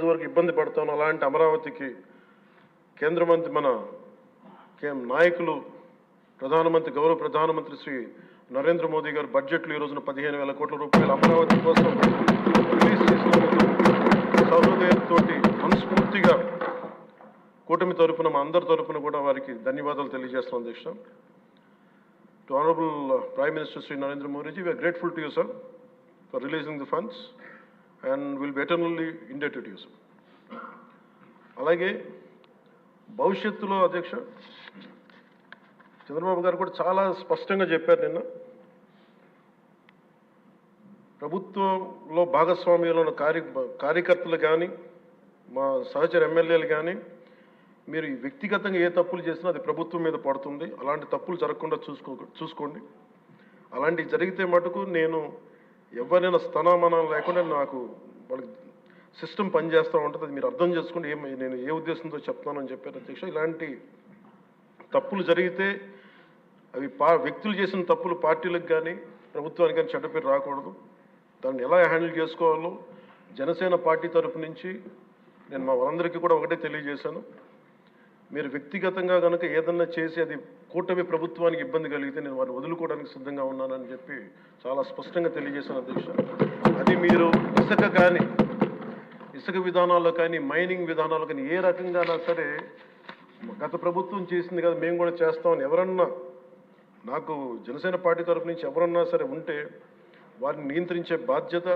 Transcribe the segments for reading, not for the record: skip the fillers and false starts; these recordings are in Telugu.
వరకు ఇబ్బంది పడతాను. అలాంటి అమరావతికి కేంద్ర మంత్రి మన నాయకులు ప్రధానమంత్రి గౌరవ ప్రధానమంత్రి శ్రీ నరేంద్ర మోదీ గారు బడ్జెట్లో ఈ రోజున 15,000 కోట్ల రూపాయలు అమరావతి కోసం రిలీజ్ చేసినందుకు సహృదయంతో మనస్ఫూర్తిగా కూటమి తరపున మా అందరి తరపున కూడా వారికి ధన్యవాదాలు తెలియజేస్తున్నాం అధ్యక్ష. To honourable prime minister Shri Narendra Modiji, we're grateful to you sir for releasing the funds and will be eternally indebted to you sir. అలాగే భవిష్యత్తులో అధ్యక్ష చంద్రబాబు గారు కూడా చాలా స్పష్టంగా చెప్పారు నిన్న, ప్రభుత్వంలో భాగస్వామ్యంలో ఉన్న కార్యకర్తలు కానీ మా సహచర ఎమ్మెల్యేలు కానీ మీరు వ్యక్తిగతంగా ఏ తప్పులు చేసినా అది ప్రభుత్వం మీద పడుతుంది. అలాంటి తప్పులు జరగకుండా చూసుకోండి. అలాంటివి జరిగితే మటుకు నేను ఎవరైనా స్థనామానం లేకుండా నాకు వాళ్ళకి సిస్టమ్ పనిచేస్తూ ఉంటుంది. అది మీరు అర్థం చేసుకోండి నేను ఏ ఉద్దేశంతో చెప్తున్నానని చెప్పారు అధ్యక్ష. ఇలాంటి తప్పులు జరిగితే అవి వ్యక్తులు చేసిన తప్పులు పార్టీలకు కానీ ప్రభుత్వానికి కానీ చెడ్డ పేరు రాకూడదు. దాన్ని ఎలా హ్యాండిల్ చేసుకోవాలో జనసేన పార్టీ తరపు నుంచి నేను మా వాళ్ళందరికీ కూడా ఒకటే తెలియజేశాను. మీరు వ్యక్తిగతంగా కనుక ఏదన్నా చేసి అది కూటమి ప్రభుత్వానికి ఇబ్బంది కలిగితే నేను వారిని వదులుకోవడానికి సిద్ధంగా ఉన్నానని చెప్పి చాలా స్పష్టంగా తెలియజేశాను అధ్యక్ష. అది మీరు ఇసుక విధానాల్లో కానీ మైనింగ్ విధానాల్లో కానీ ఏ రకంగానా సరే గత ప్రభుత్వం చేసింది కదా మేము కూడా చేస్తామని ఎవరన్నా నాకు జనసేన పార్టీ తరఫు నుంచి ఎవరన్నా సరే ఉంటే వారిని నియంత్రించే బాధ్యత,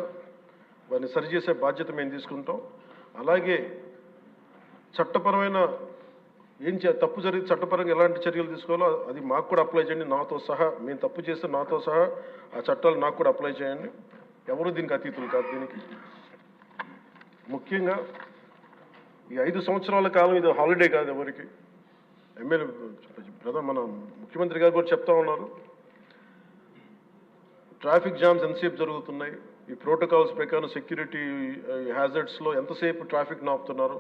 వారిని సరిచేసే బాధ్యత మేము తీసుకుంటాం. అలాగే చట్టపరమైన తప్పు జరిగితే చట్టపరంగా ఎలాంటి చర్యలు తీసుకోవాలో అది మాకు కూడా అప్లై చేయండి, నాతో సహా. మేము తప్పు చేస్తే నాతో సహా ఆ చట్టాలు నాకు కూడా అప్లై చేయండి. ఎవరు దీనికి అతీతులు కాదు. దీనికి ముఖ్యంగా ఈ 5 సంవత్సరాల కాలం ఇది హాలిడే కాదు ఎవరికి. మన ముఖ్యమంత్రి గారు కూడా చెప్తా ఉన్నారు, ట్రాఫిక్ జామ్స్ ఎంతసేపు జరుగుతున్నాయి, ఈ ప్రోటోకాల్స్ ప్రకారం సెక్యూరిటీ హ్యాజర్డ్స్లో ఎంతసేపు ట్రాఫిక్ నాపుతున్నారు,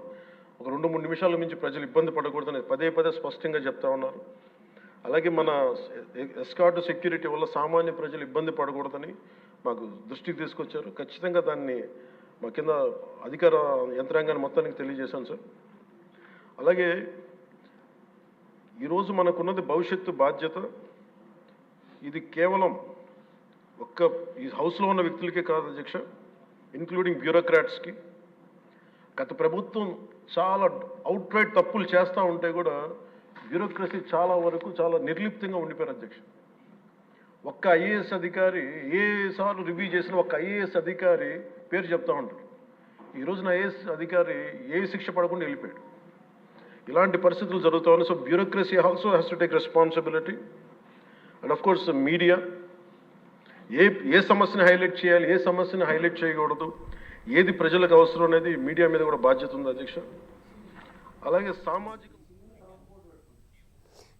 ఒక 2-3 నిమిషాల మించి ప్రజలు ఇబ్బంది పడకూడదని పదే స్పష్టంగా చెప్తా ఉన్నారు. అలాగే మన ఎస్కార్ట్ సెక్యూరిటీ వల్ల సామాన్య ప్రజలు ఇబ్బంది పడకూడదని మాకు దృష్టికి తీసుకొచ్చారు. ఖచ్చితంగా దాన్ని మా కింద అధికార యంత్రాంగాన్ని మొత్తానికి తెలియజేశాను సార్. అలాగే ఈరోజు మనకున్నది భవిష్యత్తు బాధ్యత. ఇది కేవలం ఈ హౌస్లో ఉన్న వ్యక్తులకే కాదు అధ్యక్ష, ఇంక్లూడింగ్ బ్యూరోక్రాట్స్కి. గత ప్రభుత్వం చాలా అవుట్రైట్ తప్పులు చేస్తూ ఉంటే కూడా బ్యూరోక్రసీ చాలా వరకు చాలా నిర్లిప్తంగా ఉండిపోయారు అధ్యక్ష. ఒక్క ఐఏఎస్ అధికారి ఏసార్లు రివ్యూ చేసిన ఒక్క ఐఏఎస్ అధికారి పేరు చెప్తా ఉంటారు. ఈ రోజున ఐఏఎస్ అధికారి ఏ శిక్ష పడకుండా వెళ్ళిపోయాడు. ఇలాంటి పరిస్థితులు జరుగుతూ ఉన్నాయి. So bureaucracy also has to take responsibility. And of course media ఏ సమస్యని హైలైట్ చేయాలి, ఏ సమస్యని హైలైట్ చేయకూడదు, ఏది ప్రజలకు అవసరం అనేది మీడియా మీద కూడా బాధ్యత ఉంది అధ్యక్ష. అలాగే సామాజిక